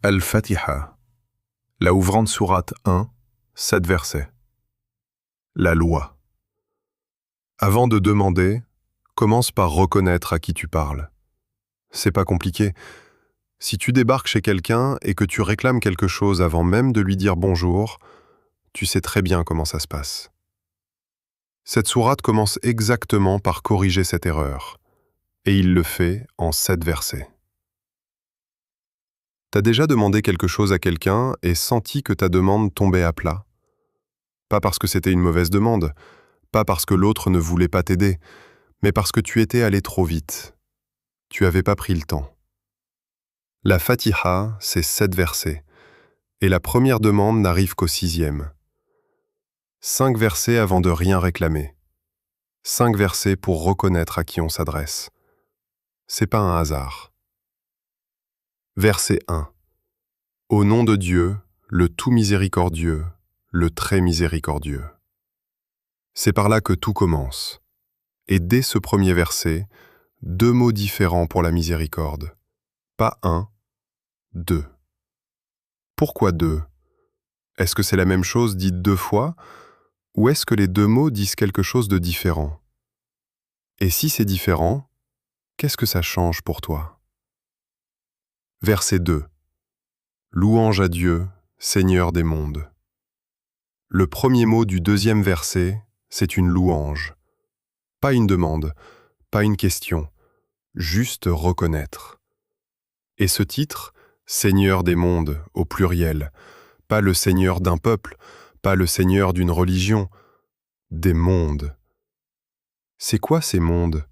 Al-Fatiha, la ouvrante sourate 1, 7 versets. La loi. Avant de demander, commence par reconnaître à qui tu parles. C'est pas compliqué. Si tu débarques chez quelqu'un et que tu réclames quelque chose avant même de lui dire bonjour, tu sais très bien comment ça se passe. Cette sourate commence exactement par corriger cette erreur, et il le fait en 7 versets. T'as déjà demandé quelque chose à quelqu'un et senti que ta demande tombait à plat? Pas parce que c'était une mauvaise demande, pas parce que l'autre ne voulait pas t'aider, mais parce que tu étais allé trop vite. Tu avais pas pris le temps. La Fatiha, c'est 7 versets, et la première demande n'arrive qu'au 6e. 5 versets avant de rien réclamer. 5 versets pour reconnaître à qui on s'adresse. C'est pas un hasard. Verset 1. Au nom de Dieu, le tout miséricordieux, le très miséricordieux. C'est par là que tout commence. Et dès ce premier verset, 2 mots différents pour la miséricorde. Pas 1, 2. Pourquoi 2? Est-ce que c'est la même chose dite 2 fois, ou est-ce que les 2 mots disent quelque chose de différent? Et si c'est différent, qu'est-ce que ça change pour toi? Verset 2. Louange à Dieu, Seigneur des mondes. Le premier mot du 2e verset, c'est une louange. Pas une demande, pas une question, juste reconnaître. Et ce titre, Seigneur des mondes, au pluriel, pas le Seigneur d'un peuple, pas le Seigneur d'une religion, des mondes. C'est quoi ces mondes?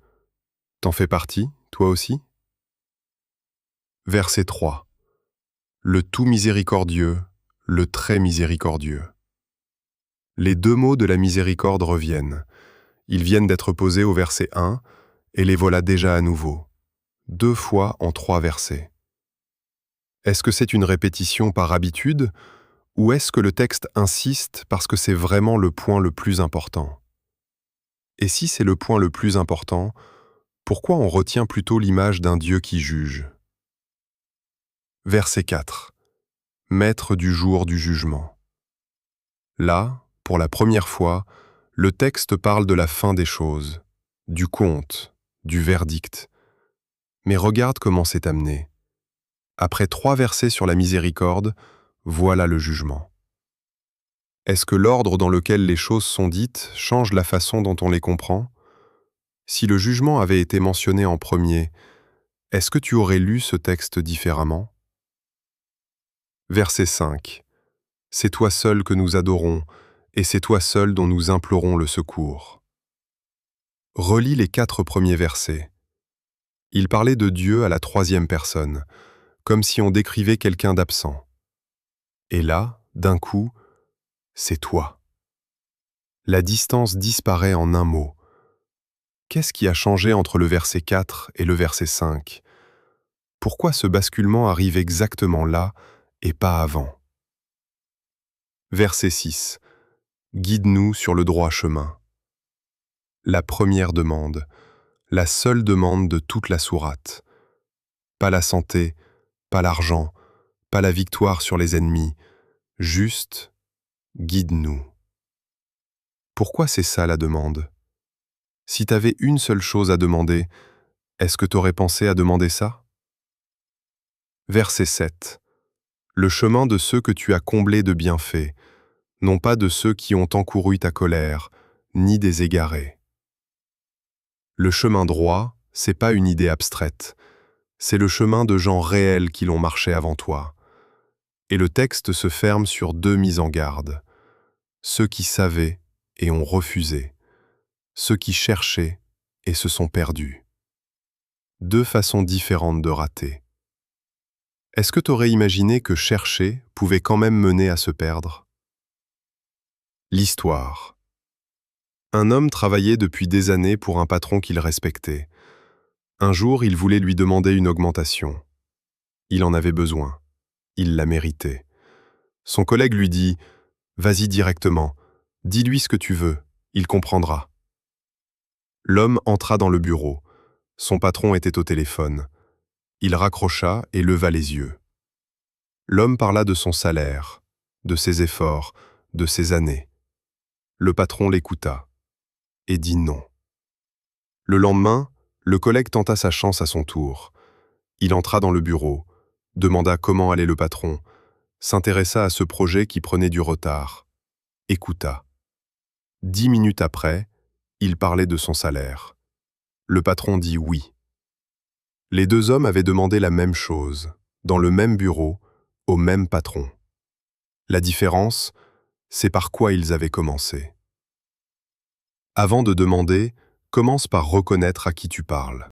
T'en fais partie, toi aussi? Verset 3. Le tout miséricordieux, le très miséricordieux. Les 2 mots de la miséricorde reviennent. Ils viennent d'être posés au verset 1, et les voilà déjà à nouveau. 2 fois en 3 versets. Est-ce que c'est une répétition par habitude, ou est-ce que le texte insiste parce que c'est vraiment le point le plus important? Et si c'est le point le plus important, pourquoi on retient plutôt l'image d'un Dieu qui juge? Verset 4. Maître du jour du jugement. Là, pour la première fois, le texte parle de la fin des choses, du compte, du verdict. Mais regarde comment c'est amené. Après 3 versets sur la miséricorde, voilà le jugement. Est-ce que l'ordre dans lequel les choses sont dites change la façon dont on les comprend? Si le jugement avait été mentionné en premier, est-ce que tu aurais lu ce texte différemment? Verset 5. C'est toi seul que nous adorons, et c'est toi seul dont nous implorons le secours. Relis les 4 premiers versets. Il parlait de Dieu à la 3e personne, comme si on décrivait quelqu'un d'absent. Et là, d'un coup, c'est toi. La distance disparaît en un mot. Qu'est-ce qui a changé entre le verset 4 et le verset 5? Pourquoi ce basculement arrive exactement là et pas avant? Verset 6. Guide-nous sur le droit chemin. La première demande, la seule demande de toute la sourate. Pas la santé, pas l'argent, pas la victoire sur les ennemis, juste guide-nous. Pourquoi c'est ça la demande? Si t'avais une seule chose à demander, est-ce que t'aurais pensé à demander ça? Verset 7. Le chemin de ceux que tu as comblés de bienfaits, non pas de ceux qui ont encouru ta colère, ni des égarés. Le chemin droit, c'est pas une idée abstraite, c'est le chemin de gens réels qui l'ont marché avant toi. Et le texte se ferme sur 2 mises en garde. Ceux qui savaient et ont refusé. Ceux qui cherchaient et se sont perdus. 2 façons différentes de rater. Est-ce que t'aurais imaginé que chercher pouvait quand même mener à se perdre? L'histoire. Un homme travaillait depuis des années pour un patron qu'il respectait. Un jour, il voulait lui demander une augmentation. Il en avait besoin. Il la méritait. Son collègue lui dit « Vas-y directement, dis-lui ce que tu veux, il comprendra. » L'homme entra dans le bureau. Son patron était au téléphone. Il raccrocha et leva les yeux. L'homme parla de son salaire, de ses efforts, de ses années. Le patron l'écouta et dit non. Le lendemain, le collègue tenta sa chance à son tour. Il entra dans le bureau, demanda comment allait le patron, s'intéressa à ce projet qui prenait du retard, écouta. 10 minutes après, il parlait de son salaire. Le patron dit oui. Les deux hommes avaient demandé la même chose, dans le même bureau, au même patron. La différence, c'est par quoi ils avaient commencé. Avant de demander, commence par reconnaître à qui tu parles.